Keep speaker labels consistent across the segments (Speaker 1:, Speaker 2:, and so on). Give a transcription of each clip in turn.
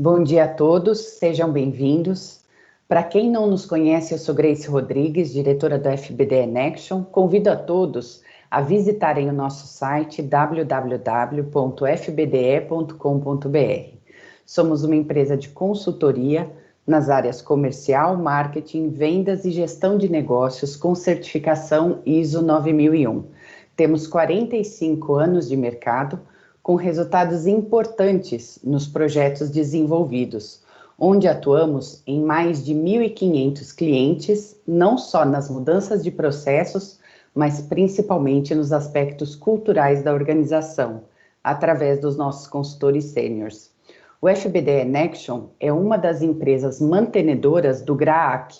Speaker 1: Bom dia a todos, sejam bem-vindos. Para quem não nos conhece, eu sou Grace Rodrigues, diretora do FBDE Nexion. Convido a todos a visitarem o nosso site www.fbde.com.br. Somos uma empresa de consultoria nas áreas comercial, marketing, vendas e gestão de negócios com certificação ISO 9001. Temos 45 anos de mercado, com resultados importantes nos projetos desenvolvidos, onde atuamos em mais de 1.500 clientes, não só nas mudanças de processos, mas principalmente nos aspectos culturais da organização, através dos nossos consultores sêniors. O FBDE Nexion é uma das empresas mantenedoras do GRAAC.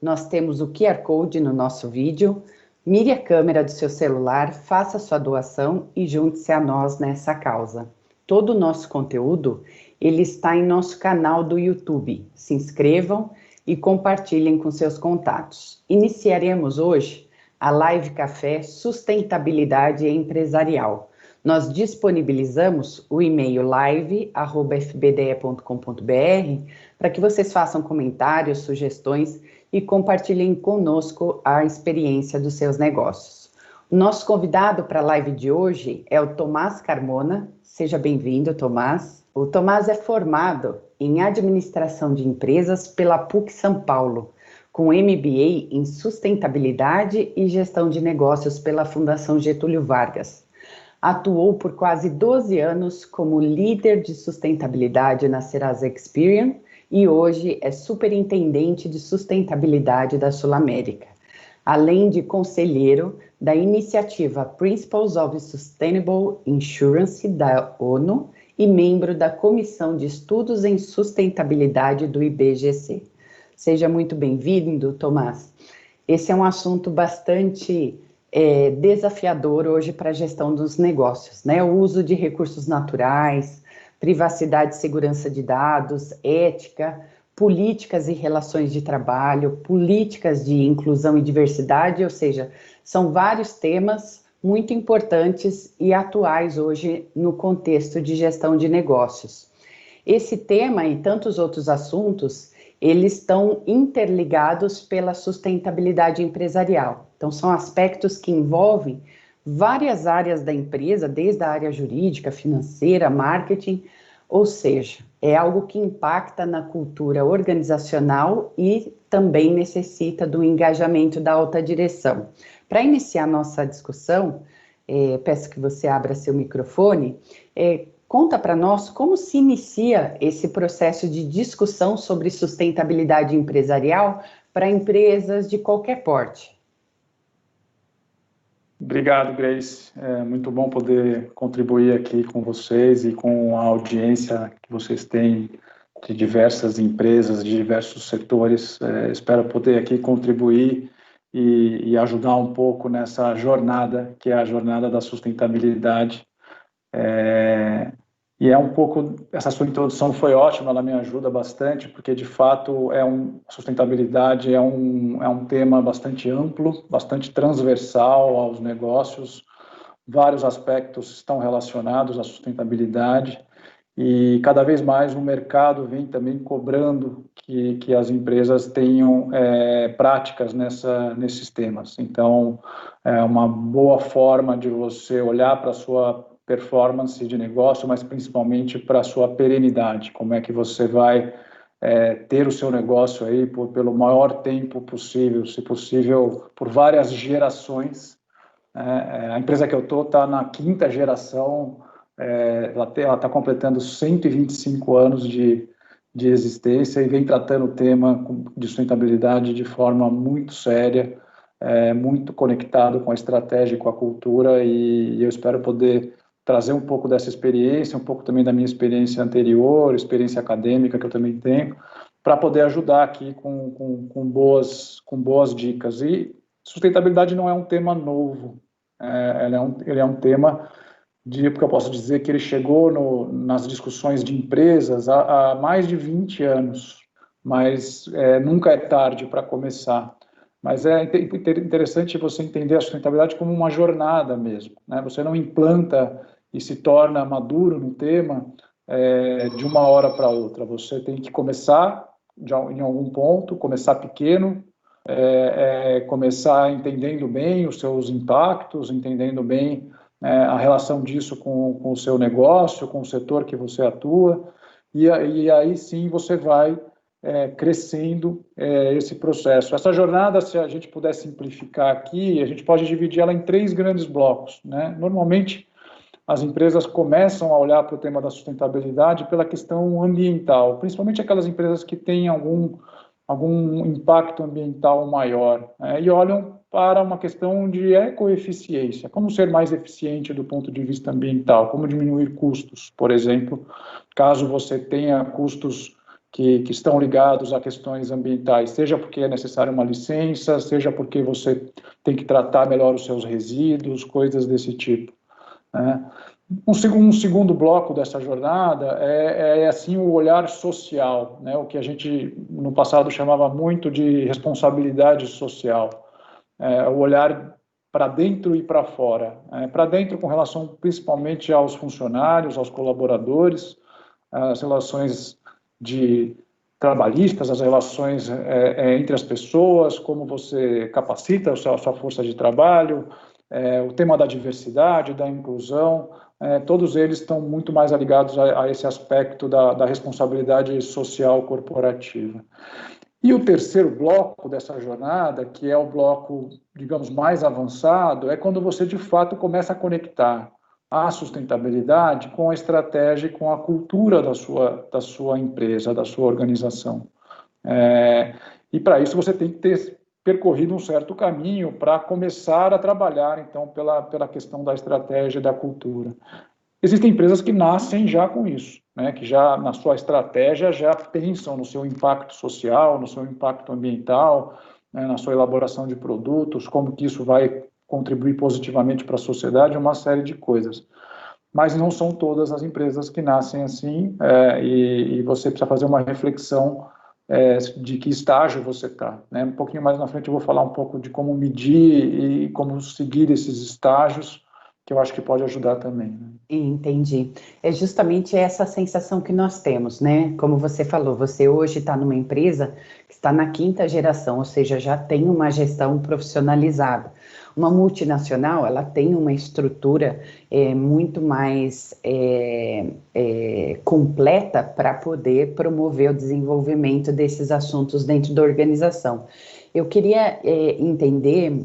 Speaker 1: Nós temos o QR Code no nosso vídeo. Mire a câmera do seu celular, faça sua doação e junte-se a nós nessa causa. Todo o nosso conteúdo, ele está em nosso canal do YouTube. Se inscrevam e compartilhem com seus contatos. Iniciaremos hoje a Live Café Sustentabilidade Empresarial. Nós disponibilizamos o e-mail live@fbde.com.br para que vocês façam comentários, sugestões e compartilhem conosco a experiência dos seus negócios. O nosso convidado para a live de hoje é o Tomás Carmona. Seja bem-vindo, Tomás. O Tomás é formado em Administração de Empresas pela PUC São Paulo, com MBA em Sustentabilidade e Gestão de Negócios pela Fundação Getúlio Vargas. Atuou por quase 12 anos como líder de sustentabilidade na Serasa Experian e hoje é superintendente de sustentabilidade da Sul América, além de conselheiro da iniciativa Principles of Sustainable Insurance da ONU e membro da Comissão de Estudos em Sustentabilidade do IBGC. Seja muito bem-vindo, Tomás. Esse é um assunto bastante desafiador hoje para a gestão dos negócios, né? O uso de recursos naturais, privacidade e segurança de dados, ética, políticas e relações de trabalho, políticas de inclusão e diversidade, ou seja, são vários temas muito importantes e atuais hoje no contexto de gestão de negócios. Esse tema e tantos outros assuntos, eles estão interligados pela sustentabilidade empresarial. Então, são aspectos que envolvem várias áreas da empresa, desde a área jurídica, financeira, marketing, ou seja, é algo que impacta na cultura organizacional e também necessita do engajamento da alta direção. Para iniciar nossa discussão, peço que você abra seu microfone, conta para nós como se inicia esse processo de discussão sobre sustentabilidade empresarial para empresas de qualquer porte.
Speaker 2: Obrigado, Grace. É muito bom poder contribuir aqui com vocês e com a audiência que vocês têm de diversas empresas, de diversos setores. Espero poder aqui contribuir e ajudar um pouco nessa jornada, que é a jornada da sustentabilidade. E é um pouco, essa sua introdução foi ótima, ela me ajuda bastante, porque de fato sustentabilidade é um tema bastante amplo, bastante transversal aos negócios, vários aspectos estão relacionados à sustentabilidade e cada vez mais o mercado vem também cobrando que as empresas tenham práticas nesses temas. Então, é uma boa forma de você olhar para a sua performance de negócio, mas principalmente para a sua perenidade, como é que você vai ter o seu negócio aí pelo maior tempo possível, se possível, por várias gerações. A empresa que eu estou está na 5ª geração, ela está completando 125 anos de existência e vem tratando o tema de sustentabilidade de forma muito séria, muito conectado com a estratégia e com a cultura, e eu espero poder trazer um pouco dessa experiência, um pouco também da minha experiência anterior, experiência acadêmica que eu também tenho, para poder ajudar aqui com boas dicas. E sustentabilidade não é um tema novo, ele é um tema porque eu posso dizer que ele chegou nas discussões de empresas há mais de 20 anos, mas nunca é tarde para começar. Mas é interessante você entender a sustentabilidade como uma jornada mesmo, né? Você não implanta e se torna maduro no tema de uma hora para outra. Você tem que começar em algum ponto, começar pequeno, começar entendendo bem os seus impactos, entendendo bem a relação disso com o seu negócio, com o setor que você atua, e aí sim você vai crescendo esse processo. Essa jornada, se a gente puder simplificar aqui, a gente pode dividir ela em 3 grandes blocos, né? Normalmente, as empresas começam a olhar para o tema da sustentabilidade pela questão ambiental, principalmente aquelas empresas que têm algum impacto ambiental maior, né? E olham para uma questão de ecoeficiência, como ser mais eficiente do ponto de vista ambiental, como diminuir custos, por exemplo, caso você tenha custos que estão ligados a questões ambientais, seja porque é necessária uma licença, seja porque você tem que tratar melhor os seus resíduos, coisas desse tipo, né? Um segundo bloco dessa jornada assim, o olhar social, né? O que a gente no passado chamava muito de responsabilidade social, o olhar para dentro e para fora, para dentro com relação principalmente aos funcionários, aos colaboradores, as relações trabalhistas, as relações entre as pessoas, como você capacita a sua força de trabalho, o tema da diversidade, da inclusão, todos eles estão muito mais ligados a esse aspecto da responsabilidade social corporativa. E o terceiro bloco dessa jornada, que é o bloco, digamos, mais avançado, é quando você, de fato, começa a conectar a sustentabilidade com a estratégia e com a cultura da sua empresa, da sua organização. E para isso você tem que ter percorrido um certo caminho para começar a trabalhar, então, pela questão da estratégia e da cultura. Existem empresas que nascem já com isso, né, que já na sua estratégia já pensam no seu impacto social, no seu impacto ambiental, né, na sua elaboração de produtos, como que isso vai contribuir positivamente para a sociedade, uma série de coisas. Mas não são todas as empresas que nascem assim, e você precisa fazer uma reflexão de que estágio você está, né? Um pouquinho mais na frente eu vou falar um pouco de como medir e como seguir esses estágios, que eu acho que pode ajudar também, né?
Speaker 1: Entendi. É justamente essa sensação que nós temos, né? Como você falou, você hoje está numa empresa que está na 5ª geração, ou seja, já tem uma gestão profissionalizada. Uma multinacional, ela tem uma estrutura muito mais completa para poder promover o desenvolvimento desses assuntos dentro da organização. Eu queria entender,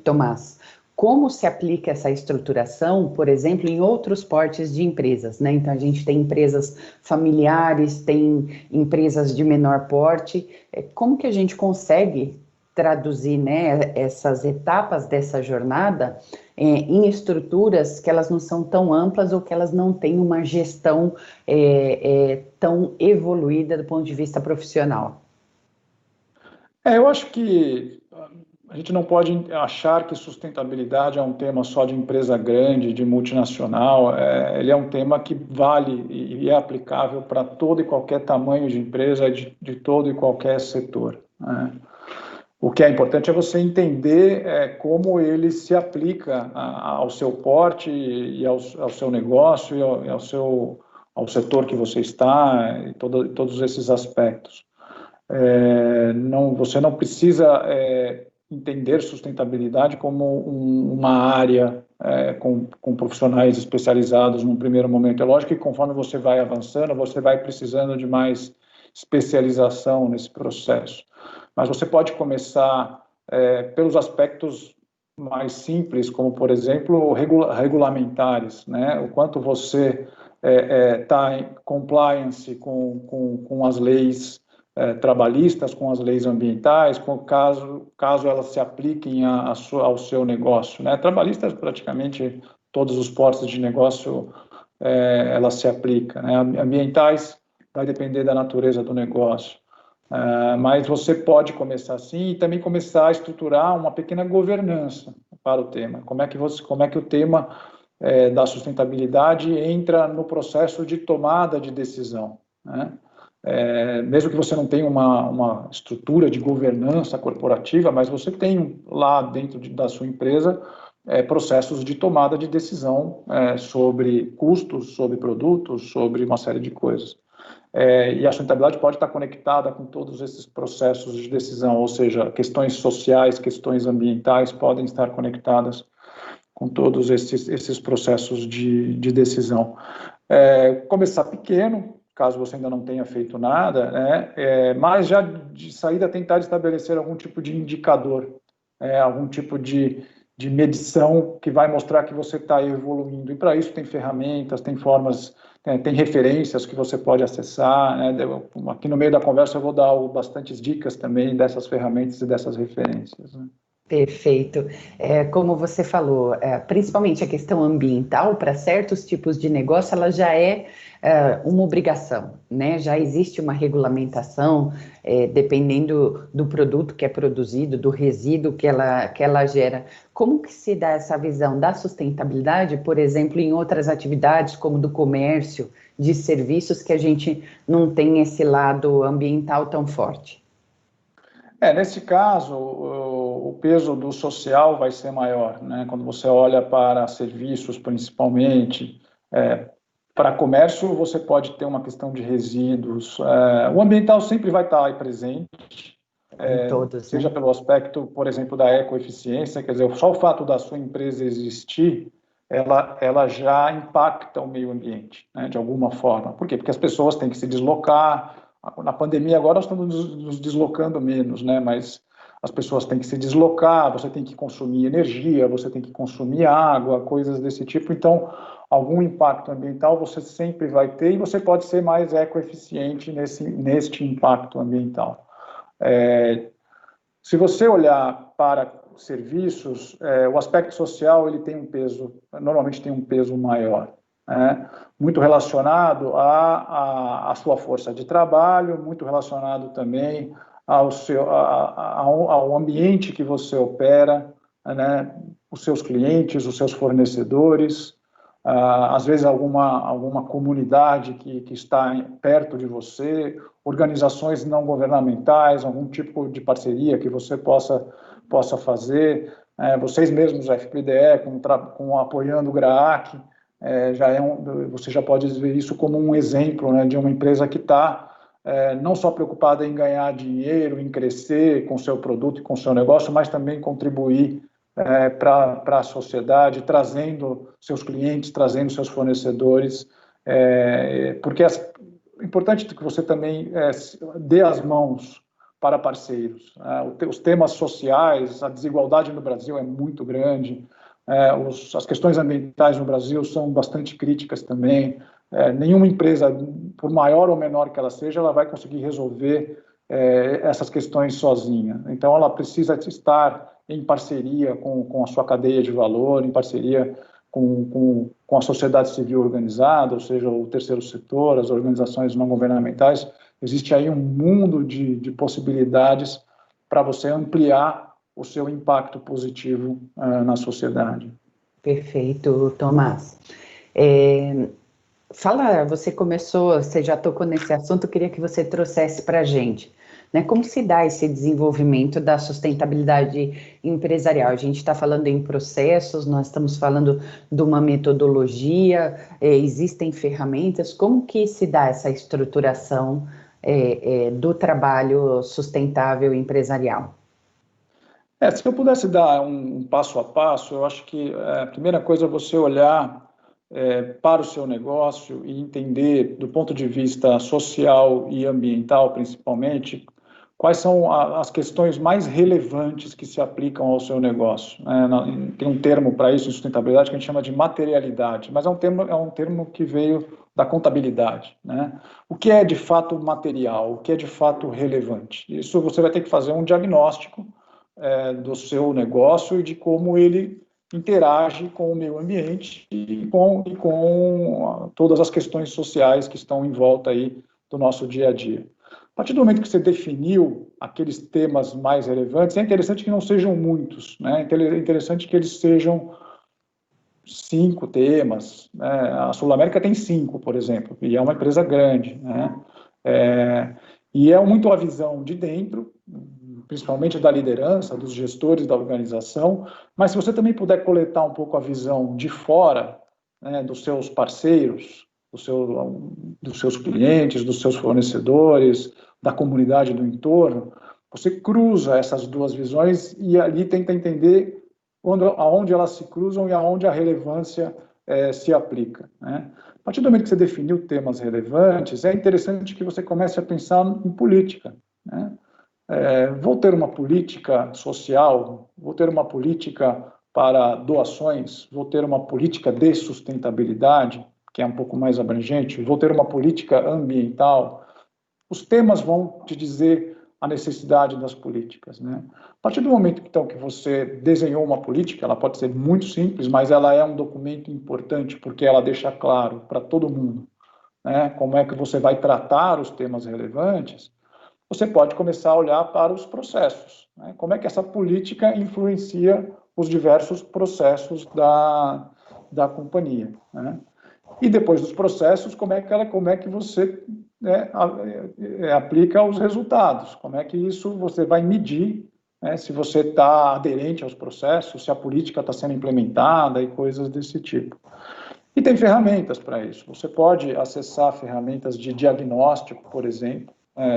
Speaker 1: Tomás, como se aplica essa estruturação, por exemplo, em outros portes de empresas, né? Então, a gente tem empresas familiares, tem empresas de menor porte. Como que a gente consegue traduzir, né, essas etapas dessa jornada em estruturas que elas não são tão amplas ou que elas não têm uma gestão tão evoluída do ponto de vista profissional?
Speaker 2: Eu acho que a gente não pode achar que sustentabilidade é um tema só de empresa grande, de multinacional. Ele é um tema que vale e é aplicável para todo e qualquer tamanho de empresa, de todo e qualquer setor, né? O que é importante é você entender como ele se aplica ao seu porte e ao seu negócio e ao setor que você está, e todos esses aspectos. Você não precisa entender sustentabilidade como uma área com profissionais especializados num primeiro momento. É lógico que conforme você vai avançando, você vai precisando de mais especialização nesse processo. Mas você pode começar pelos aspectos mais simples, como, por exemplo, regulamentares, né? O quanto você está em compliance com as leis trabalhistas, com as leis ambientais, caso elas se apliquem ao seu negócio, né? Trabalhistas, praticamente todos os portos de negócio elas se aplicam, né? Ambientais vai depender da natureza do negócio, mas você pode começar assim e também começar a estruturar uma pequena governança para o tema. Como é que o tema da sustentabilidade entra no processo de tomada de decisão, né? Mesmo que você não tenha uma estrutura de governança corporativa, mas você tem lá dentro da sua empresa processos de tomada de decisão sobre custos, sobre produtos, sobre uma série de coisas. E a sustentabilidade pode estar conectada com todos esses processos de decisão, ou seja, questões sociais, questões ambientais podem estar conectadas com todos esses processos de decisão. Começar pequeno, caso você ainda não tenha feito nada, né, mas já de saída tentar estabelecer algum tipo de indicador, algum tipo de medição que vai mostrar que você está evoluindo. E para isso tem ferramentas, tem formas, tem referências que você pode acessar, né? Aqui no meio da conversa eu vou dar bastantes dicas também dessas ferramentas e dessas referências, né?
Speaker 1: Perfeito. Como você falou, principalmente a questão ambiental, para certos tipos de negócio, ela já é uma obrigação, né? Já existe uma regulamentação, dependendo do produto que é produzido, do resíduo que ela gera. Como que se dá essa visão da sustentabilidade, por exemplo, em outras atividades, como do comércio, de serviços, que a gente não tem esse lado ambiental tão forte?
Speaker 2: Nesse caso, o peso do social vai ser maior, né? Quando você olha para serviços, principalmente, para comércio, você pode ter uma questão de resíduos. O ambiental sempre vai estar aí presente,
Speaker 1: Em todos,
Speaker 2: seja
Speaker 1: né?
Speaker 2: pelo aspecto, por exemplo, da ecoeficiência, quer dizer, só o fato da sua empresa existir, ela já impacta o meio ambiente, né, de alguma forma. Por quê? Porque as pessoas têm que se deslocar. Na pandemia agora nós estamos nos deslocando menos, né? Mas as pessoas têm que se deslocar, você tem que consumir energia, você tem que consumir água, coisas desse tipo. Então, algum impacto ambiental você sempre vai ter e você pode ser mais ecoeficiente neste impacto ambiental. Se você olhar para serviços, o aspecto social ele tem um peso, normalmente tem um peso maior, né? Muito relacionado à sua força de trabalho, muito relacionado também ao ambiente que você opera, né? Os seus clientes, os seus fornecedores, às vezes alguma comunidade que está perto de você, organizações não governamentais, algum tipo de parceria que você possa fazer. Vocês mesmos, a FPDE, apoiando o GRAAC, você já pode ver isso como um exemplo, né, de uma empresa que está não só preocupada em ganhar dinheiro, em crescer com o seu produto e com o seu negócio, mas também contribuir para a sociedade, trazendo seus clientes, trazendo seus fornecedores, porque é importante que você também dê as mãos para parceiros. Os temas sociais, a desigualdade no Brasil é muito grande, as questões ambientais no Brasil são bastante críticas também. Nenhuma empresa, por maior ou menor que ela seja, ela vai conseguir resolver essas questões sozinha. Então, ela precisa estar em parceria com a sua cadeia de valor, em parceria com a sociedade civil organizada, ou seja, o terceiro setor, as organizações não governamentais. Existe aí um mundo de possibilidades para você ampliar o seu impacto positivo na sociedade.
Speaker 1: Perfeito, Tomás. Você já tocou nesse assunto, eu queria que você trouxesse para a gente, né, como se dá esse desenvolvimento da sustentabilidade empresarial? A gente está falando em processos, nós estamos falando de uma metodologia, existem ferramentas, como que se dá essa estruturação do trabalho sustentável empresarial?
Speaker 2: Se eu pudesse dar um passo a passo, eu acho que a primeira coisa é você olhar para o seu negócio e entender, do ponto de vista social e ambiental, principalmente, quais são as questões mais relevantes que se aplicam ao seu negócio. Tem um termo para isso em sustentabilidade que a gente chama de materialidade, mas é um termo que veio da contabilidade, né? O que é de fato material, o que é de fato relevante? Isso você vai ter que fazer um diagnóstico do seu negócio e de como ele interage com o meio ambiente e com todas as questões sociais que estão em volta aí do nosso dia a dia. A partir do momento que você definiu aqueles temas mais relevantes, é interessante que não sejam muitos, né? É interessante que eles sejam 5 temas, né? A Sul América tem 5, por exemplo, e é uma empresa grande, né? E é muito a visão de dentro, principalmente da liderança, dos gestores da organização, mas se você também puder coletar um pouco a visão de fora, né, dos seus parceiros, dos seus clientes, dos seus fornecedores, da comunidade do entorno, você cruza essas duas visões e ali tenta entender aonde elas se cruzam e aonde a relevância se aplica, né? A partir do momento que você definiu temas relevantes, é interessante que você comece a pensar em política, né? Vou ter uma política social, vou ter uma política para doações, vou ter uma política de sustentabilidade, que é um pouco mais abrangente, vou ter uma política ambiental. Os temas vão te dizer a necessidade das políticas, né? A partir do momento, então, que você desenhou uma política, ela pode ser muito simples, mas ela é um documento importante, porque ela deixa claro para todo mundo, né, como é que você vai tratar os temas relevantes. Você pode começar a olhar para os processos, né? Como é que essa política influencia os diversos processos da companhia, né? E depois dos processos, como é que você, né, aplica os resultados, como é que isso você vai medir, né, se você está aderente aos processos, se a política está sendo implementada e coisas desse tipo. E tem ferramentas para isso. Você pode acessar ferramentas de diagnóstico, por exemplo.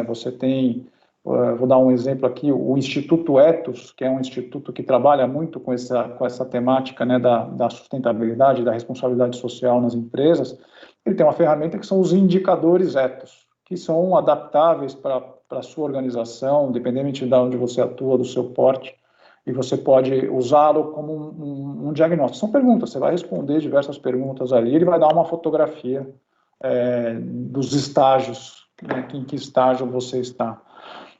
Speaker 2: Você tem, vou dar um exemplo aqui, o Instituto Ethos, que é um instituto que trabalha muito com essa temática, né, da sustentabilidade, da responsabilidade social nas empresas. Ele tem uma ferramenta que são os indicadores Ethos, que são adaptáveis para a sua organização, independente de onde você atua, do seu porte, e você pode usá-lo como um diagnóstico. São perguntas, você vai responder diversas perguntas ali, ele vai dar uma fotografia dos estágios, né, em que estágio você está.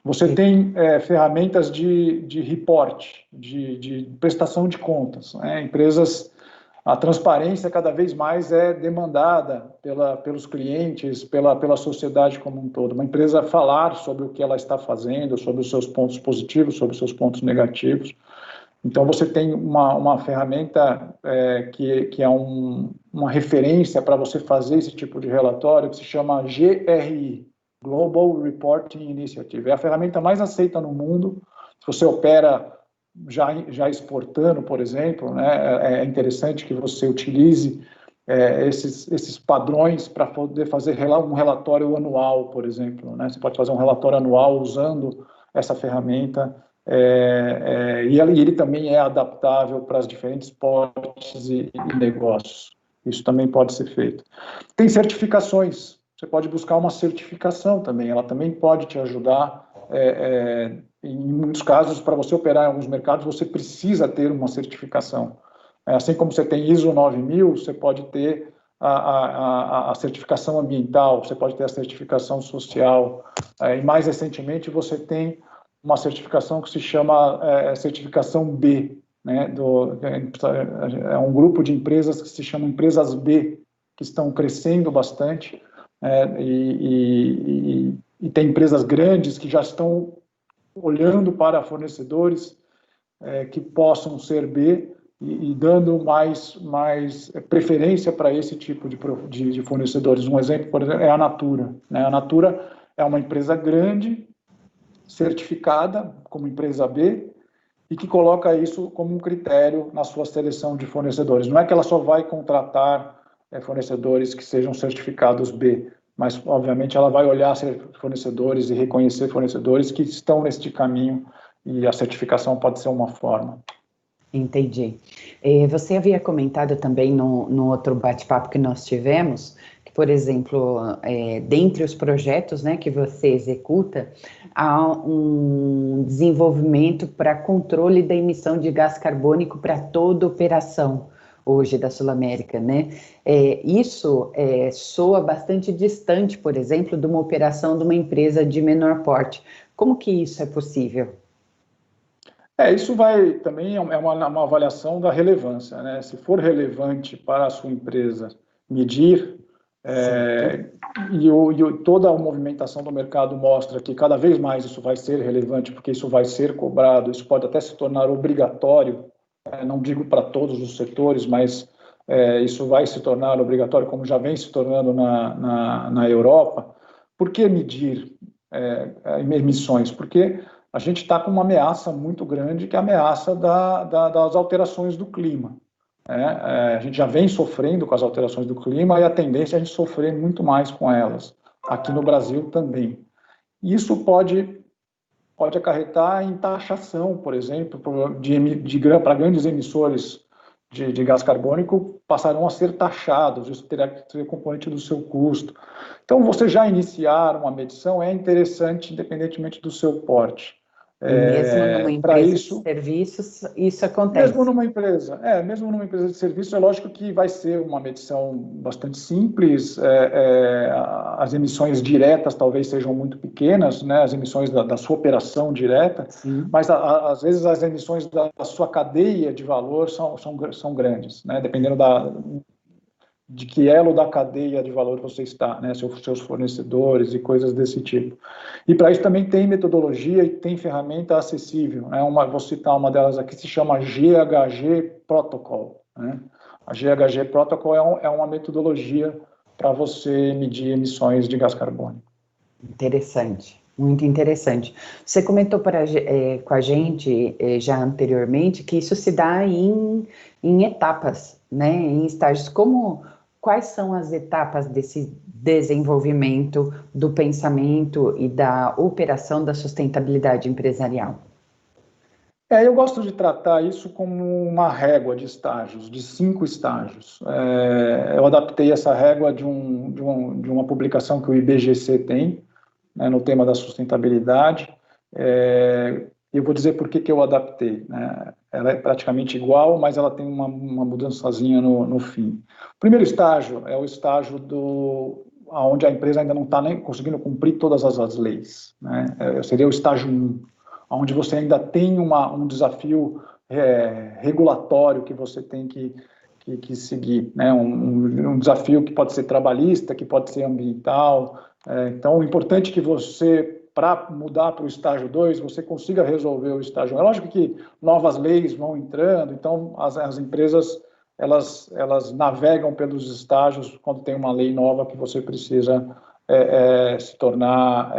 Speaker 2: Você tem ferramentas de report, de prestação de contas, né? Empresas, a transparência cada vez mais é demandada pelos clientes, pela sociedade como um todo. Uma empresa falar sobre o que ela está fazendo, sobre os seus pontos positivos, sobre os seus pontos negativos. Então, você tem uma ferramenta que é uma referência para você fazer esse tipo de relatório, que se chama GRI, Global Reporting Initiative. É a ferramenta mais aceita no mundo. Se você opera já exportando, por exemplo, né, é interessante que você utilize esses padrões para poder fazer um relatório anual, por exemplo, né? Você pode fazer um relatório anual usando essa ferramenta, e ele também é adaptável para os diferentes portes e negócios. Isso também pode ser feito. Tem certificações. Você pode buscar uma certificação também. Ela também pode te ajudar. Em muitos casos, para você operar em alguns mercados, você precisa ter uma certificação. Assim como você tem ISO 9000, você pode ter a certificação ambiental, você pode ter a certificação social. E mais recentemente, você tem uma certificação que se chama certificação B, né, é um grupo de empresas que se chamam empresas B, que estão crescendo bastante, e tem empresas grandes que já estão olhando para fornecedores que possam ser B e dando mais preferência para esse tipo de fornecedores. Um exemplo, por exemplo, é a Natura, né? A Natura é uma empresa grande, certificada como empresa B, e que coloca isso como um critério na sua seleção de fornecedores. Não é que ela só vai contratar fornecedores que sejam certificados B, mas, obviamente, ela vai olhar fornecedores e reconhecer fornecedores que estão neste caminho, e a certificação pode ser uma forma.
Speaker 1: Entendi. Você havia comentado também no outro bate-papo que nós tivemos, que, por exemplo, dentre os projetos, né, que você executa, há um desenvolvimento para controle da emissão de gás carbônico para toda operação hoje da Sul América, né? Isso soa bastante distante, por exemplo, de uma operação de uma empresa de menor porte. Como que isso é possível?
Speaker 2: Isso também é uma avaliação da relevância, né? Se for relevante para a sua empresa medir, toda a movimentação do mercado mostra que cada vez mais isso vai ser relevante, porque isso vai ser cobrado, isso pode até se tornar obrigatório, não digo para todos os setores, mas isso vai se tornar obrigatório, como já vem se tornando na Europa. Por que medir emissões? Porque a gente está com uma ameaça muito grande, que é a ameaça das alterações do clima. A gente já vem sofrendo com as alterações do clima e a tendência é a gente sofrer muito mais com elas, aqui no Brasil também. Isso pode acarretar em taxação, por exemplo, para grandes emissores de gás carbônico passarão a ser taxados, isso terá que ser componente do seu custo. Então, você já iniciar uma medição é interessante, independentemente do seu porte.
Speaker 1: Mesmo numa empresa de serviços, isso acontece.
Speaker 2: Mesmo numa empresa de serviços, é lógico que vai ser uma medição bastante simples, as emissões diretas talvez sejam muito pequenas, né, as emissões da sua operação direta, sim, mas às vezes as emissões da sua cadeia de valor são grandes, né, dependendo de que elo da cadeia de valor você está, né, seus fornecedores e coisas desse tipo. E para isso também tem metodologia e tem ferramenta acessível, né, vou citar uma delas aqui, se chama GHG Protocol, né? A GHG Protocol é uma metodologia para você medir emissões de gás carbônico.
Speaker 1: Interessante, muito interessante. Você comentou com a gente já anteriormente que isso se dá em etapas, né, em estágios. Quais são as etapas desse desenvolvimento do pensamento e da operação da sustentabilidade empresarial?
Speaker 2: Eu gosto de tratar isso como uma régua de estágios, de 5 estágios. Eu adaptei essa régua de uma publicação que o IBGC tem, né, no tema da sustentabilidade. Eu vou dizer por que eu adaptei, né? Ela é praticamente igual, mas ela tem uma mudançazinha no fim. O primeiro estágio é o estágio onde a empresa ainda não está nem conseguindo cumprir todas as leis, né? Seria o estágio 1, onde você ainda tem um desafio regulatório que você tem que seguir, né? Um desafio que pode ser trabalhista, que pode ser ambiental. Então, o importante é que você, para mudar para o estágio 2, você consiga resolver o estágio 1. É lógico que novas leis vão entrando, então as empresas elas navegam pelos estágios quando tem uma lei nova que você precisa se tornar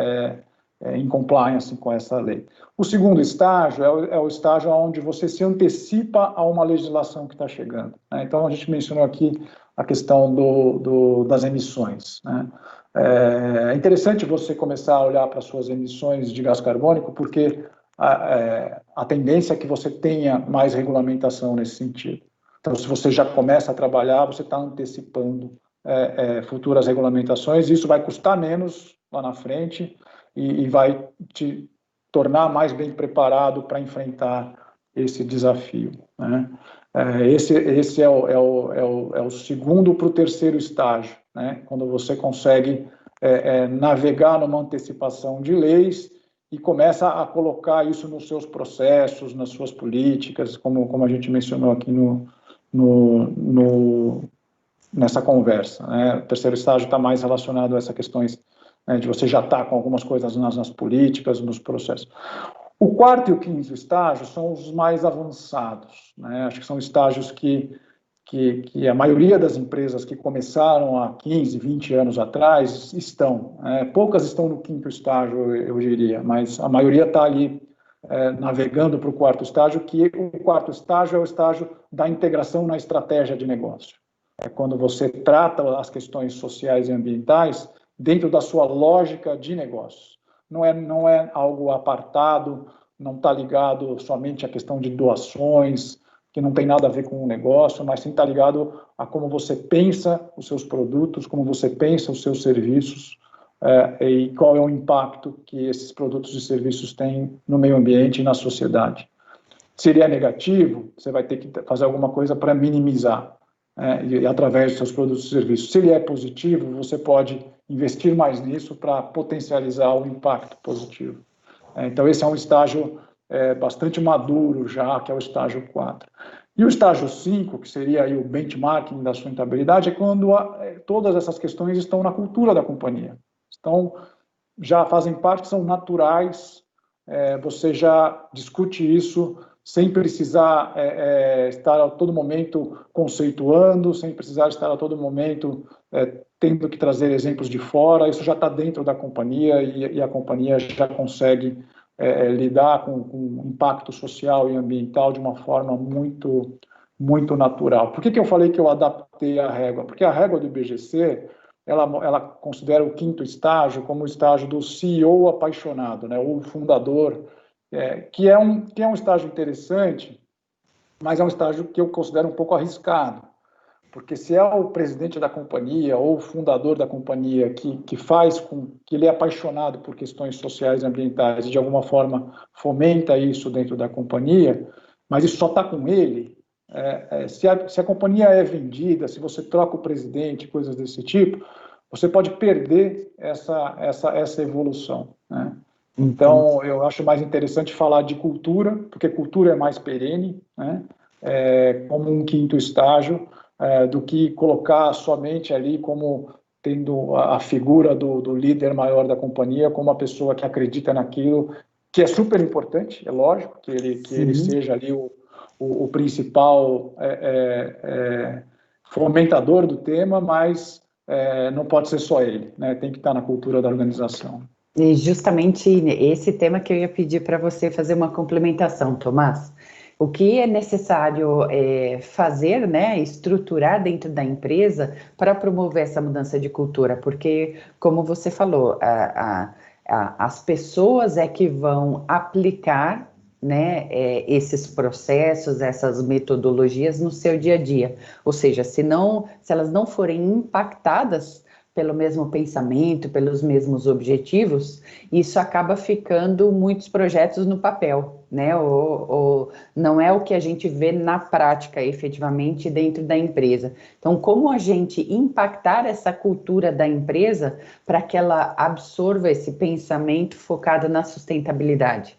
Speaker 2: em compliance com essa lei. O segundo estágio é o estágio onde você se antecipa a uma legislação que está chegando, né? Então, a gente mencionou aqui a questão das emissões, né? É interessante você começar a olhar para suas emissões de gás carbônico, porque a tendência é que você tenha mais regulamentação nesse sentido. Então, se você já começa a trabalhar, você está antecipando futuras regulamentações, e isso vai custar menos lá na frente e vai te tornar mais bem preparado para enfrentar esse desafio, né? Esse é o segundo para o terceiro estágio, né? Quando você consegue navegar numa antecipação de leis e começa a colocar isso nos seus processos, nas suas políticas, como a gente mencionou aqui nessa conversa, né? O terceiro estágio está mais relacionado a essas questões, né, de você já estar com algumas coisas nas políticas, nos processos. O quarto e o quinto estágio são os mais avançados, né? Acho que são estágios que a maioria das empresas que começaram há 15, 20 anos atrás estão. Poucas estão no quinto estágio, eu diria, mas a maioria está ali navegando para o quarto estágio, que o quarto estágio é o estágio da integração na estratégia de negócio. É quando você trata as questões sociais e ambientais dentro da sua lógica de negócio. Não é algo apartado, não está ligado somente à questão de doações, que não tem nada a ver com o negócio, mas sim está ligado a como você pensa os seus produtos, como você pensa os seus serviços, e qual é o impacto que esses produtos e serviços têm no meio ambiente e na sociedade. Se ele é negativo, você vai ter que fazer alguma coisa para minimizar, e através dos seus produtos e serviços. Se ele é positivo, você pode investir mais nisso para potencializar o impacto positivo. Então, esse é um estágio bastante maduro já, que é o estágio 4. E o estágio 5, que seria aí o benchmarking da sustentabilidade, é quando todas essas questões estão na cultura da companhia. Então, já fazem parte, são naturais, você já discute isso sem precisar estar a todo momento conceituando, sem precisar estar a todo momento tendo que trazer exemplos de fora, isso já está dentro da companhia e a companhia já consegue lidar com impacto social e ambiental de uma forma muito natural. Por que eu falei que eu adaptei a régua? Porque a régua do IBGC, ela considera o quinto estágio como o estágio do CEO apaixonado, né, ou fundador, que é um estágio interessante, mas é um estágio que eu considero um pouco arriscado, porque se é o presidente da companhia ou o fundador da companhia que faz com que ele é apaixonado por questões sociais e ambientais e de alguma forma fomenta isso dentro da companhia, mas isso só está com ele, se a companhia é vendida, se você troca o presidente, coisas desse tipo, você pode perder essa evolução, né? Então, eu acho mais interessante falar de cultura, porque cultura é mais perene, né? Como um quinto estágio, do que colocar somente ali como tendo a figura do líder maior da companhia, como uma pessoa que acredita naquilo, que é super importante, é lógico, que ele seja ali o principal fomentador do tema, mas não pode ser só ele, né? Tem que estar na cultura da organização.
Speaker 1: E justamente esse tema que eu ia pedir para você fazer uma complementação, Tomás. O que é necessário fazer, né, estruturar dentro da empresa para promover essa mudança de cultura? Porque, como você falou, as pessoas é que vão aplicar, né, esses processos, essas metodologias no seu dia a dia. Ou seja, se elas não forem impactadas pelo mesmo pensamento, pelos mesmos objetivos, isso acaba ficando muitos projetos no papel, né? Ou não é o que a gente vê na prática, efetivamente, dentro da empresa. Então, como a gente impactar essa cultura da empresa para que ela absorva esse pensamento focado na sustentabilidade?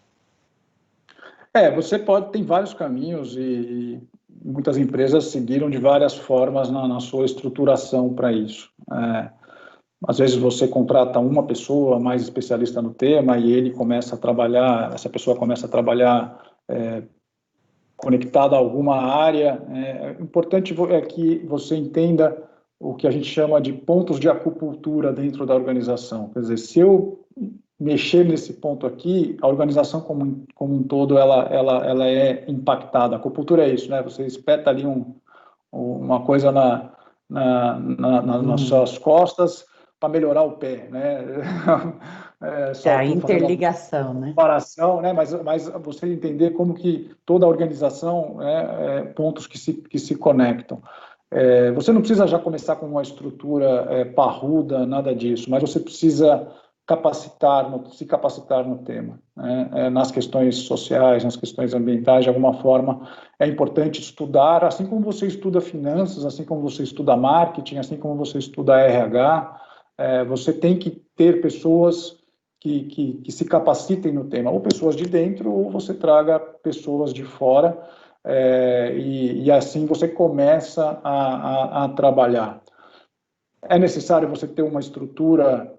Speaker 2: Tem vários caminhos e muitas empresas seguiram de várias formas na sua estruturação para isso. Às vezes você contrata uma pessoa mais especialista no tema e essa pessoa começa a trabalhar conectada a alguma área. O importante é que você entenda o que a gente chama de pontos de acupuntura dentro da organização. Quer dizer, se eu mexer nesse ponto aqui, a organização como um todo ela é impactada. A acupuntura é isso, né? Você espeta ali uma coisa nas suas costas para melhorar o pé, né?
Speaker 1: Só a interligação, né?
Speaker 2: Comparação, né? Mas você entender como que toda a organização pontos que se conectam. Você não precisa já começar com uma estrutura parruda, nada disso, mas você precisa se capacitar no tema, né? Nas questões sociais, nas questões ambientais, de alguma forma, é importante estudar, assim como você estuda finanças, assim como você estuda marketing, assim como você estuda RH, você tem que ter pessoas que se capacitem no tema, ou pessoas de dentro, ou você traga pessoas de fora, e assim você começa a trabalhar. É necessário você ter uma estrutura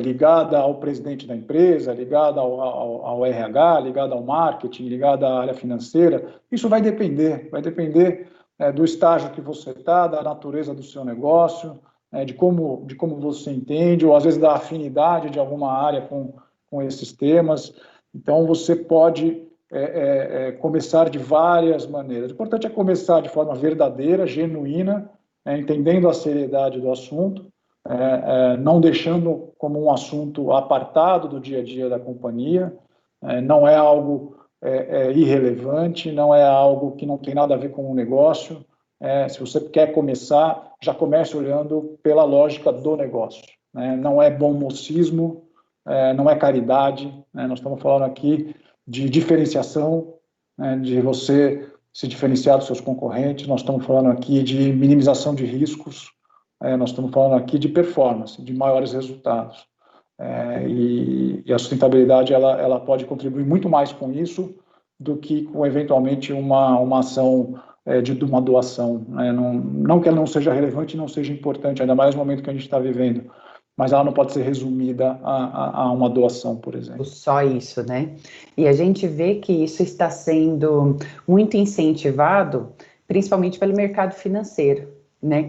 Speaker 2: ligada ao presidente da empresa, ligada ao RH, ligada ao marketing, ligada à área financeira. Isso vai depender do estágio que você está, da natureza do seu negócio, de como você entende, ou às vezes da afinidade de alguma área com esses temas. Então, você pode começar de várias maneiras. O importante é começar de forma verdadeira, genuína, entendendo a seriedade do assunto, não deixando como um assunto apartado do dia a dia da companhia, não é algo irrelevante, não é algo que não tem nada a ver com o negócio. Se você quer começar, já comece olhando pela lógica do negócio, né? Não é bom mocismo, não é caridade, né? Nós estamos falando aqui de diferenciação, né? De você se diferenciar dos seus concorrentes, nós estamos falando aqui de minimização de riscos, nós estamos falando aqui de performance, de maiores resultados. E a sustentabilidade ela pode contribuir muito mais com isso do que com, eventualmente, uma ação de uma doação, né? Não que ela não seja relevante, não seja importante, ainda mais no momento que a gente está vivendo, mas ela não pode ser resumida a uma doação, por exemplo.
Speaker 1: Só isso, né? E a gente vê que isso está sendo muito incentivado, principalmente pelo mercado financeiro, né?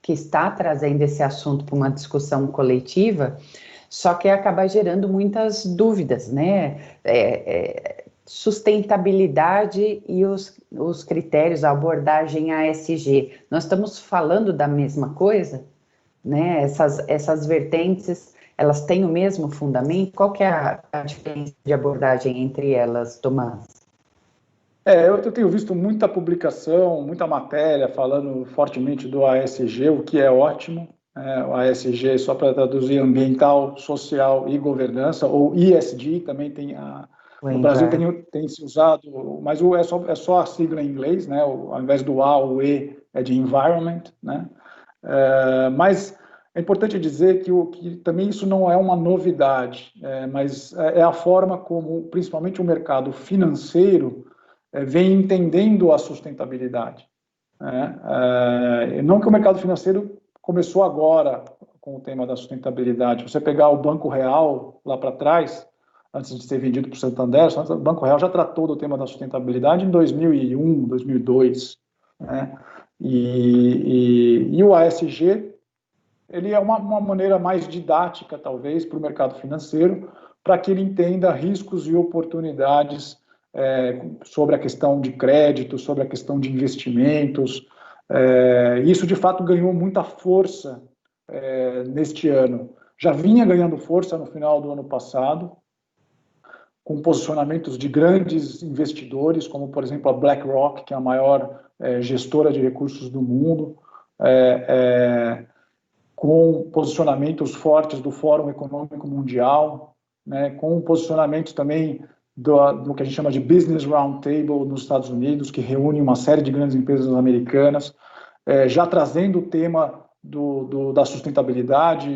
Speaker 1: Que está trazendo esse assunto para uma discussão coletiva, Só que acaba gerando muitas dúvidas, né? Sustentabilidade e os critérios, a abordagem ASG. Nós estamos falando da mesma coisa, né? Essas vertentes, elas têm o mesmo fundamento? Qual que é a diferença de abordagem entre elas, Tomás?
Speaker 2: Eu tenho visto muita publicação, muita matéria falando fortemente do ASG, o que é ótimo. O ASG, só para traduzir, ambiental, social e governança, ou ESG, também tem no Brasil tem se usado, mas é só a sigla em inglês, né? Ao invés do A, o E é de environment, né? Mas é importante dizer que também isso não é uma novidade, mas é a forma como, principalmente o mercado financeiro, vem entendendo a sustentabilidade. Não que o mercado financeiro começou agora com o tema da sustentabilidade. Você pegar o Banco Real lá para trás, antes de ser vendido para o Santander, o Banco Real já tratou do tema da sustentabilidade em 2001, 2002. Né? E o ASG, ele é uma maneira mais didática, talvez, para o mercado financeiro, para que ele entenda riscos e oportunidades sobre a questão de crédito, sobre a questão de investimentos. Isso, de fato, ganhou muita força neste ano. Já vinha ganhando força no final do ano passado, com posicionamentos de grandes investidores, como, por exemplo, a BlackRock, que é a maior gestora de recursos do mundo, com posicionamentos fortes do Fórum Econômico Mundial, né, com posicionamentos também do que a gente chama de Business Roundtable nos Estados Unidos, que reúne uma série de grandes empresas americanas, já trazendo o tema da sustentabilidade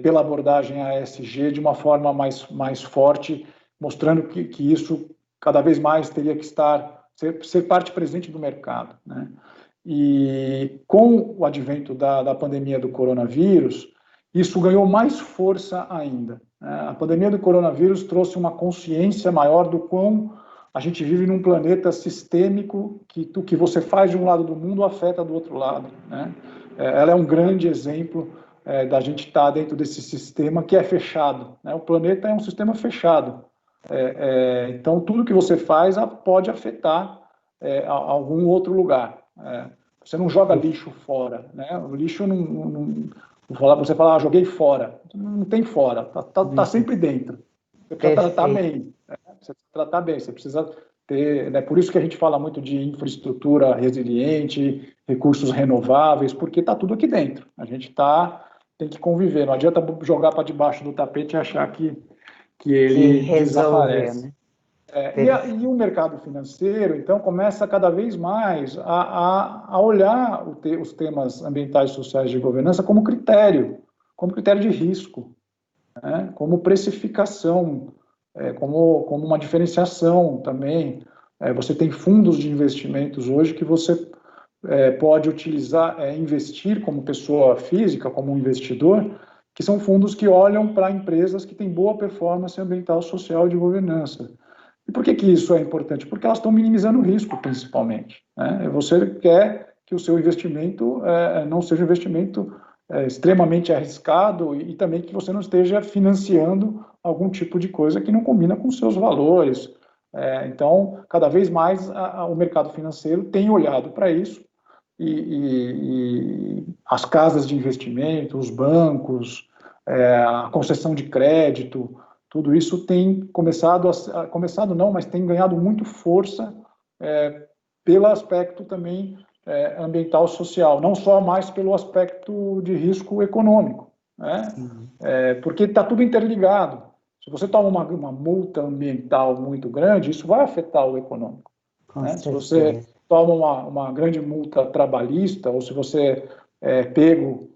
Speaker 2: pela abordagem ASG de uma forma mais forte, mostrando que isso cada vez mais teria que ser parte presente do mercado, né? E com o advento da pandemia do coronavírus, isso ganhou mais força ainda. A pandemia do coronavírus trouxe uma consciência maior do quão a gente vive num planeta sistêmico, que o que você faz de um lado do mundo afeta do outro lado, né? Ela é um grande exemplo da gente estar dentro desse sistema que é fechado, né? O planeta é um sistema fechado. Então, tudo que você faz pode afetar algum outro lugar. Você não joga lixo fora, né? O lixo não você fala, joguei fora. Não tem fora, tá sempre dentro. Você precisa tratar bem. Você precisa tratar bem, você precisa ter... Né? Por isso que a gente fala muito de infraestrutura resiliente, recursos renováveis, porque está tudo aqui dentro. A gente tem que conviver. Não adianta jogar para debaixo do tapete e achar que ele desaparece. Né? E o mercado financeiro, então, começa cada vez mais a olhar os temas ambientais, sociais de governança como critério de risco, né? Como precificação, como uma diferenciação também. Você tem fundos de investimentos hoje que você pode utilizar, investir como pessoa física, como um investidor, que são fundos que olham para empresas que têm boa performance ambiental, social e de governança. E por que isso é importante? Porque elas estão minimizando o risco, principalmente, né? Você quer que o seu investimento não seja um investimento extremamente arriscado e também que você não esteja financiando algum tipo de coisa que não combina com os seus valores. Então, cada vez mais o mercado financeiro tem olhado para isso e as casas de investimento, os bancos, a concessão de crédito, tudo isso tem começado não, mas tem ganhado muito força pelo aspecto também ambiental social, não só mais pelo aspecto de risco econômico, né? Porque está tudo interligado. Se você toma uma multa ambiental muito grande, isso vai afetar o econômico, né? Se você toma uma grande multa trabalhista, ou se você é pego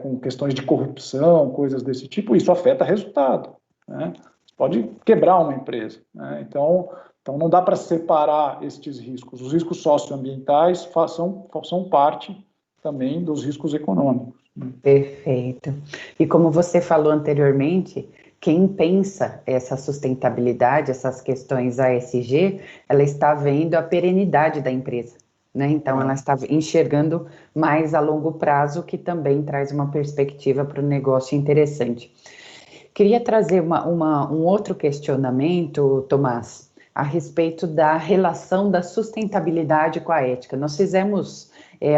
Speaker 2: com questões de corrupção, coisas desse tipo, isso afeta resultado, né? Pode quebrar uma empresa, né? Então não dá para separar estes riscos. Os riscos socioambientais são parte também dos riscos econômicos.
Speaker 1: Perfeito. E como você falou anteriormente, quem pensa essa sustentabilidade, essas questões ASG, ela está vendo a perenidade da empresa, né? Então, ela está enxergando mais a longo prazo, que também traz uma perspectiva para o negócio interessante. Queria trazer um outro questionamento, Tomás, a respeito da relação da sustentabilidade com a ética. Nós fizemos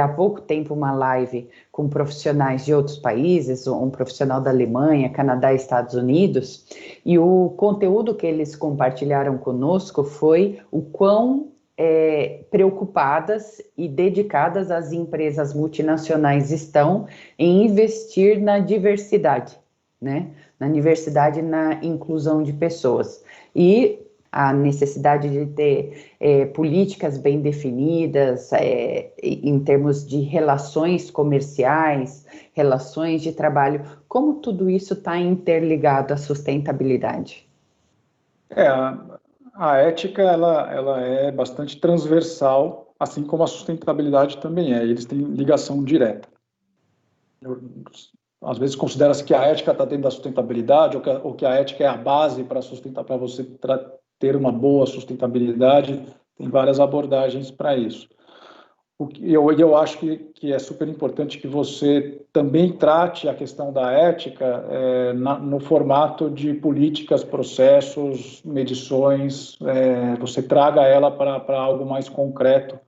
Speaker 1: há pouco tempo uma live com profissionais de outros países, um profissional da Alemanha, Canadá e Estados Unidos, e o conteúdo que eles compartilharam conosco foi o quão preocupadas e dedicadas as empresas multinacionais estão em investir na diversidade, né? Na diversidade e na inclusão de pessoas. E a necessidade de ter políticas bem definidas em termos de relações comerciais, relações de trabalho. Como tudo isso está interligado à sustentabilidade?
Speaker 2: A ética ela é bastante transversal, assim como a sustentabilidade também é. Eles têm ligação direta. Às vezes considera-se que a ética está dentro da sustentabilidade ou que a ética é a base para você ter uma boa sustentabilidade. Tem várias abordagens para isso. Eu acho que é super importante que você também trate a questão da ética no formato de políticas, processos, medições, você traga ela para algo mais concreto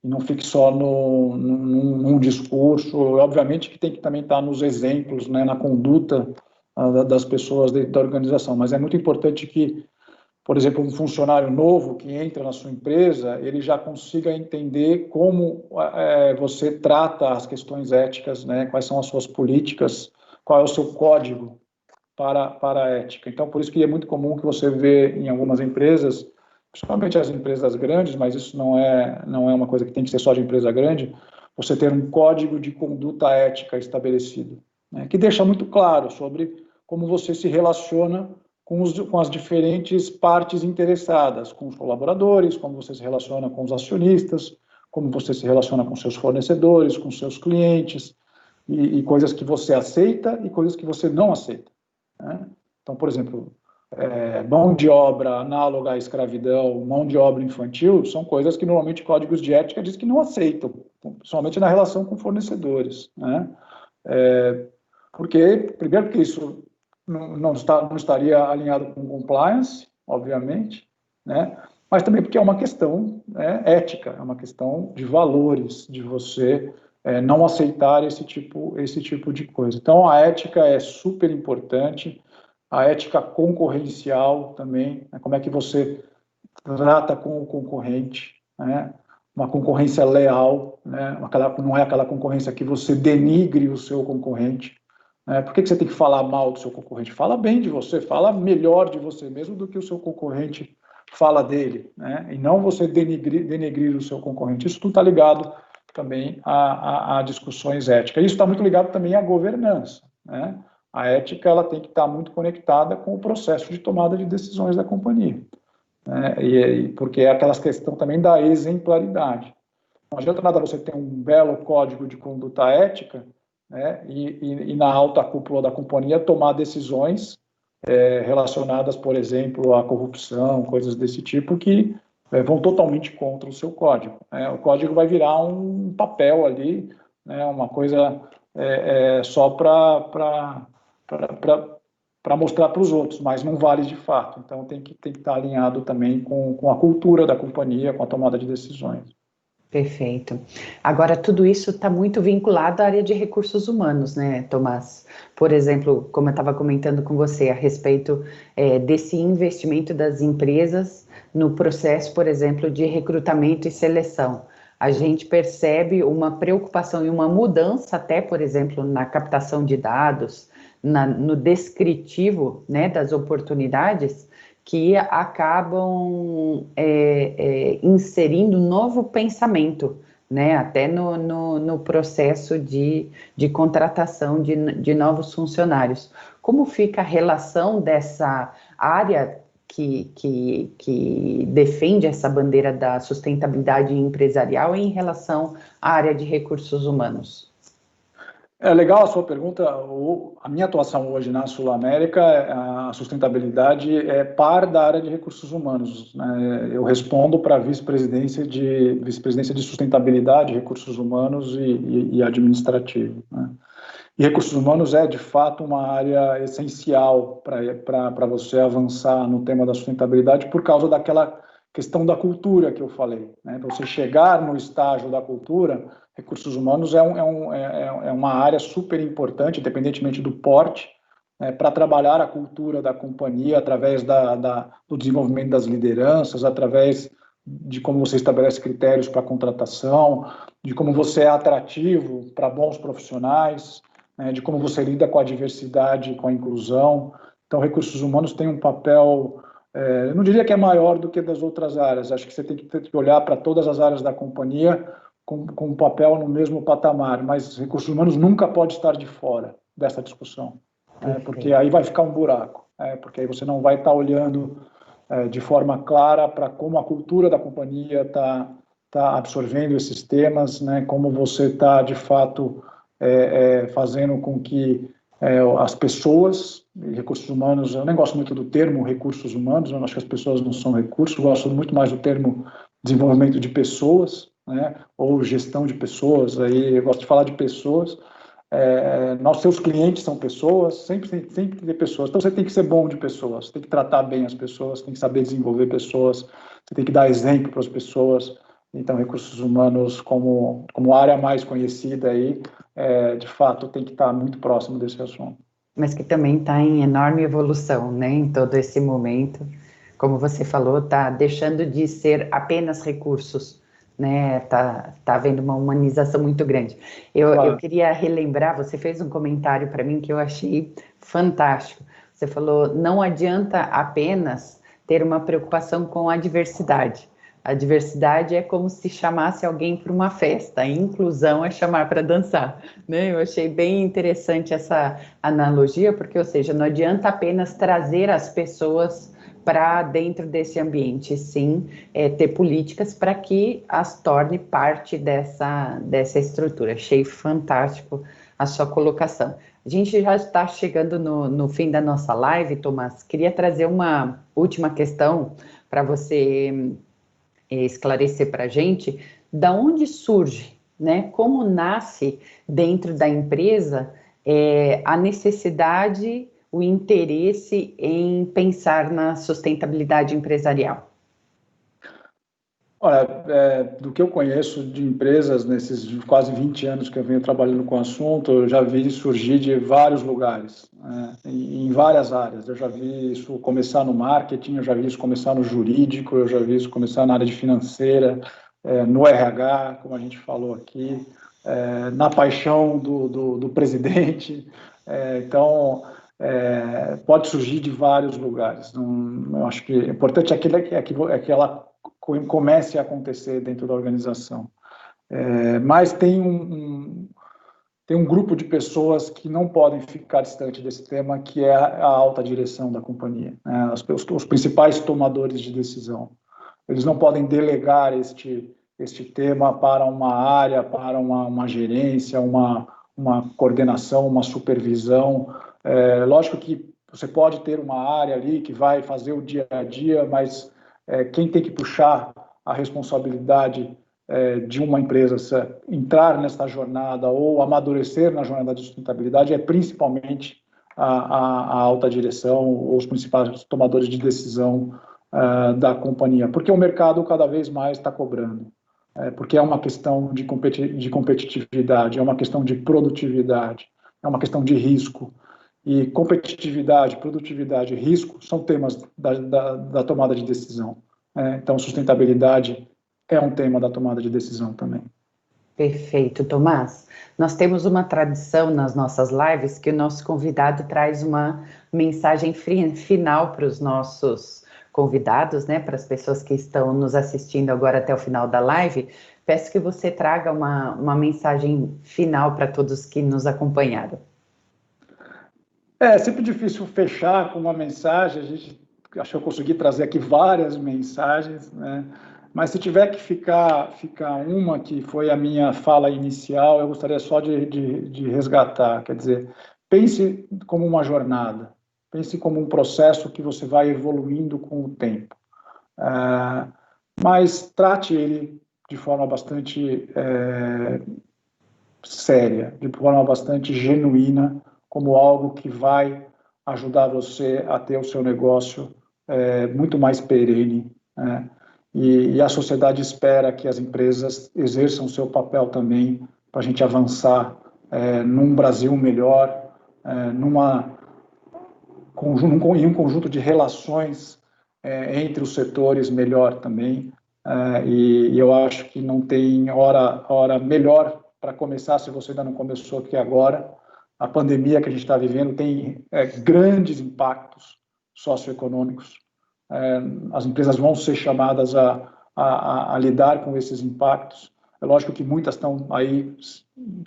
Speaker 2: e não fique só num discurso. Obviamente que tem que também estar nos exemplos, né, na conduta das pessoas dentro da organização, mas é muito importante que, por exemplo, um funcionário novo que entra na sua empresa, ele já consiga entender como você trata as questões éticas, né? Quais são as suas políticas, qual é o seu código para a ética. Então, por isso que é muito comum que você vê em algumas empresas, principalmente as empresas grandes, mas isso não é uma coisa que tem que ser só de empresa grande, você ter um código de conduta ética estabelecido, né? Que deixa muito claro sobre como você se relaciona com as diferentes partes interessadas, com os colaboradores, como você se relaciona com os acionistas, como você se relaciona com seus fornecedores, com seus clientes, e coisas que você aceita e coisas que você não aceita, né? Então, por exemplo, mão de obra análoga à escravidão, mão de obra infantil, são coisas que normalmente códigos de ética diz que não aceitam, principalmente na relação com fornecedores, né? Primeiro porque isso não estaria alinhado com compliance, obviamente, né? Mas também porque é uma questão ética, é uma questão de valores, de você não aceitar esse tipo de coisa. Então, a ética é super importante, a ética concorrencial também, né? Como é que você trata com o concorrente, né? Uma concorrência leal, né? Não é aquela concorrência que você denigre o seu concorrente. Por que você tem que falar mal do seu concorrente? Fala bem de você, fala melhor de você mesmo do que o seu concorrente fala dele, né? E não você denegrir o seu concorrente. Isso tudo está ligado também a discussões éticas. Isso está muito ligado também à governança, né? A ética ela tem que estar muito conectada com o processo de tomada de decisões da companhia, né? Porque é aquela questão também da exemplaridade. Não adianta nada você ter um belo código de conduta ética, né, e na alta cúpula da companhia tomar decisões relacionadas, por exemplo, à corrupção, coisas desse tipo, que vão totalmente contra o seu código, né? O código vai virar um papel ali, né, uma coisa só para mostrar para os outros, mas não vale de fato. Então, tem que estar alinhado também com a cultura da companhia, com a tomada de decisões.
Speaker 1: Perfeito. Agora, tudo isso está muito vinculado à área de recursos humanos, né, Tomás? Por exemplo, como eu estava comentando com você, a respeito desse investimento das empresas no processo, por exemplo, de recrutamento e seleção. A gente percebe uma preocupação e uma mudança até, por exemplo, na captação de dados, no descritivo, né, das oportunidades, que acabam inserindo novo pensamento, né, até no processo de contratação de novos funcionários. Como fica a relação dessa área que defende essa bandeira da sustentabilidade empresarial em relação à área de recursos humanos?
Speaker 2: É legal a sua pergunta. A minha atuação hoje na Sul América, a sustentabilidade é par da área de recursos humanos, né? Eu respondo para a vice-presidência de sustentabilidade, recursos humanos e administrativo, né? E recursos humanos é, de fato, uma área essencial para você avançar no tema da sustentabilidade por causa daquela questão da cultura que eu falei, né? Para você chegar no estágio da cultura, recursos humanos é uma área super importante, independentemente do porte, né, para trabalhar a cultura da companhia através do desenvolvimento das lideranças, através de como você estabelece critérios para contratação, de como você é atrativo para bons profissionais, né, de como você lida com a diversidade, com a inclusão. Então, recursos humanos tem um papel, eu não diria que é maior do que das outras áreas, acho que você tem que olhar para todas as áreas da companhia com um papel no mesmo patamar, mas recursos humanos nunca pode estar de fora dessa discussão, porque aí vai ficar um buraco, porque aí você não vai estar olhando de forma clara para como a cultura da companhia está absorvendo esses temas, né, como você está, de fato, fazendo com que as pessoas, recursos humanos, eu nem gosto muito do termo recursos humanos, eu acho que as pessoas não são recursos, eu gosto muito mais do termo desenvolvimento de pessoas, né, ou gestão de pessoas, aí eu gosto de falar de pessoas. Seus clientes são pessoas, sempre tem que ter pessoas, então você tem que ser bom de pessoas, tem que tratar bem as pessoas, tem que saber desenvolver pessoas, você tem que dar exemplo para as pessoas. Então, recursos humanos, como área mais conhecida aí, de fato, tem que estar muito próximo desse assunto.
Speaker 1: Mas que também está em enorme evolução, né, em todo esse momento. Como você falou, está deixando de ser apenas recursos, né, tá havendo uma humanização muito grande. Eu queria relembrar, você fez um comentário para mim que eu achei fantástico. Você falou, não adianta apenas ter uma preocupação com a diversidade. A diversidade é como se chamasse alguém para uma festa, a inclusão é chamar para dançar, né? Eu achei bem interessante essa analogia, porque, ou seja, não adianta apenas trazer as pessoas para dentro desse ambiente, sim, ter políticas para que as torne parte dessa estrutura. Achei fantástico a sua colocação. A gente já está chegando no fim da nossa live, Tomás. Queria trazer uma última questão para você esclarecer para a gente, da onde surge, né? Como nasce dentro da empresa a necessidade, o interesse em pensar na sustentabilidade empresarial?
Speaker 2: Olha, do que eu conheço de empresas nesses quase 20 anos que eu venho trabalhando com o assunto, eu já vi surgir de vários lugares, né, em várias áreas. Eu já vi isso começar no marketing, eu já vi isso começar no jurídico, eu já vi isso começar na área de financeira, no RH, como a gente falou aqui, na paixão do presidente. Então, pode surgir de vários lugares. Eu acho que o importante é que ela comece a acontecer dentro da organização. Mas tem um grupo de pessoas que não podem ficar distante desse tema, que é a alta direção da companhia, né? Os principais tomadores de decisão. Eles não podem delegar este tema para uma área, para uma gerência, uma coordenação, uma supervisão. Lógico que você pode ter uma área ali que vai fazer o dia a dia, mas quem tem que puxar a responsabilidade de uma empresa entrar nessa jornada ou amadurecer na jornada de sustentabilidade é principalmente a alta direção ou os principais tomadores de decisão da companhia, porque o mercado cada vez mais está cobrando, porque é uma questão de competitividade, é uma questão de produtividade, é uma questão de risco. E competitividade, produtividade e risco são temas da tomada de decisão. Então, sustentabilidade é um tema da tomada de decisão também.
Speaker 1: Perfeito, Tomás. Nós temos uma tradição nas nossas lives que o nosso convidado traz uma mensagem final para os nossos convidados, né, para as pessoas que estão nos assistindo agora até o final da live. Peço que você traga uma mensagem final para todos que nos acompanharam.
Speaker 2: É sempre difícil fechar com uma mensagem, acho que eu consegui trazer aqui várias mensagens, né? Mas se tiver que ficar uma, que foi a minha fala inicial, eu gostaria só de resgatar, quer dizer, pense como uma jornada, pense como um processo que você vai evoluindo com o tempo, mas trate ele de forma bastante séria, de forma bastante genuína, como algo que vai ajudar você a ter o seu negócio muito mais perene, né? E a sociedade espera que as empresas exerçam o seu papel também para a gente avançar num Brasil melhor, em um conjunto de relações entre os setores melhor também. E eu acho que não tem hora melhor para começar, se você ainda não começou aqui agora. A pandemia que a gente está vivendo tem grandes impactos socioeconômicos. As empresas vão ser chamadas a lidar com esses impactos. É lógico que muitas estão aí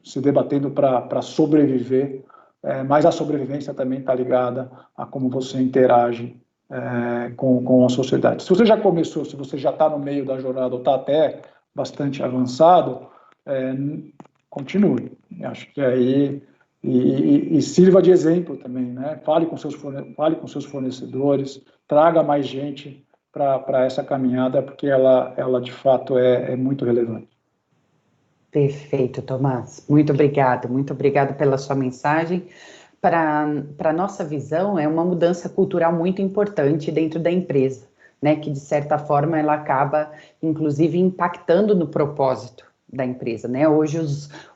Speaker 2: se debatendo para sobreviver, mas a sobrevivência também está ligada a como você interage com a sociedade. Se você já começou, se você já está no meio da jornada ou está até bastante avançado, continue. Acho que aí e sirva de exemplo também, né? Fale com seus fornecedores, traga mais gente para essa caminhada, porque ela de fato é muito relevante.
Speaker 1: Perfeito, Tomás. Muito obrigado pela sua mensagem. Para a nossa visão, é uma mudança cultural muito importante dentro da empresa, né? Que de certa forma ela acaba, inclusive, impactando no propósito da empresa, né? Hoje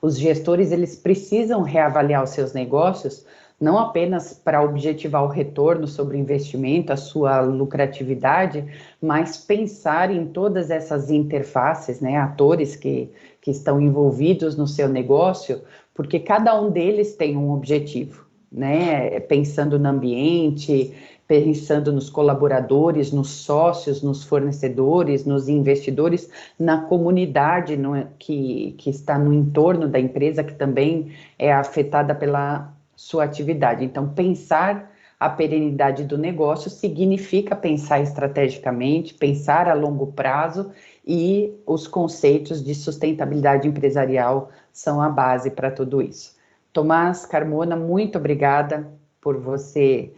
Speaker 1: os gestores eles precisam reavaliar os seus negócios, não apenas para objetivar o retorno sobre o investimento, a sua lucratividade, mas pensar em todas essas interfaces, né? Atores que estão envolvidos no seu negócio, porque cada um deles tem um objetivo, né? Pensando no ambiente, pensando nos colaboradores, nos sócios, nos fornecedores, nos investidores, na comunidade que está no entorno da empresa, que também é afetada pela sua atividade. Então, pensar a perenidade do negócio significa pensar estrategicamente, pensar a longo prazo, e os conceitos de sustentabilidade empresarial são a base para tudo isso. Tomás Carmona, muito obrigada por você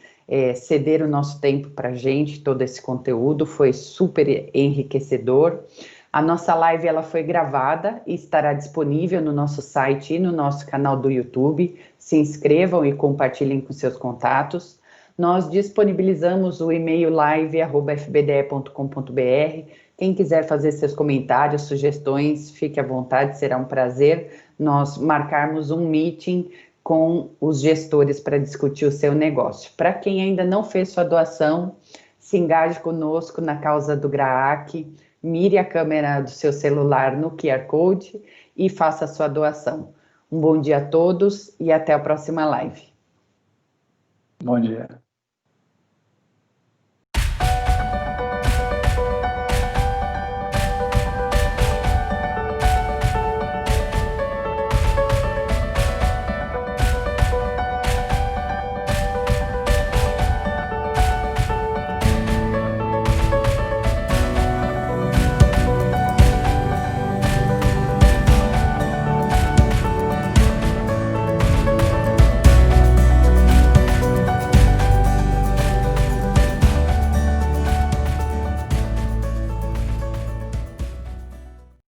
Speaker 1: ceder o nosso tempo para a gente, todo esse conteúdo, foi super enriquecedor. A nossa live ela foi gravada e estará disponível no nosso site e no nosso canal do YouTube. Se inscrevam e compartilhem com seus contatos. Nós disponibilizamos o e-mail live@fbde.com.br. Quem quiser fazer seus comentários, sugestões, fique à vontade, será um prazer nós marcarmos um meeting com os gestores para discutir o seu negócio. Para quem ainda não fez sua doação, se engaje conosco na causa do GRAAC, mire a câmera do seu celular no QR Code e faça a sua doação. Um bom dia a todos e até a próxima live.
Speaker 2: Bom dia.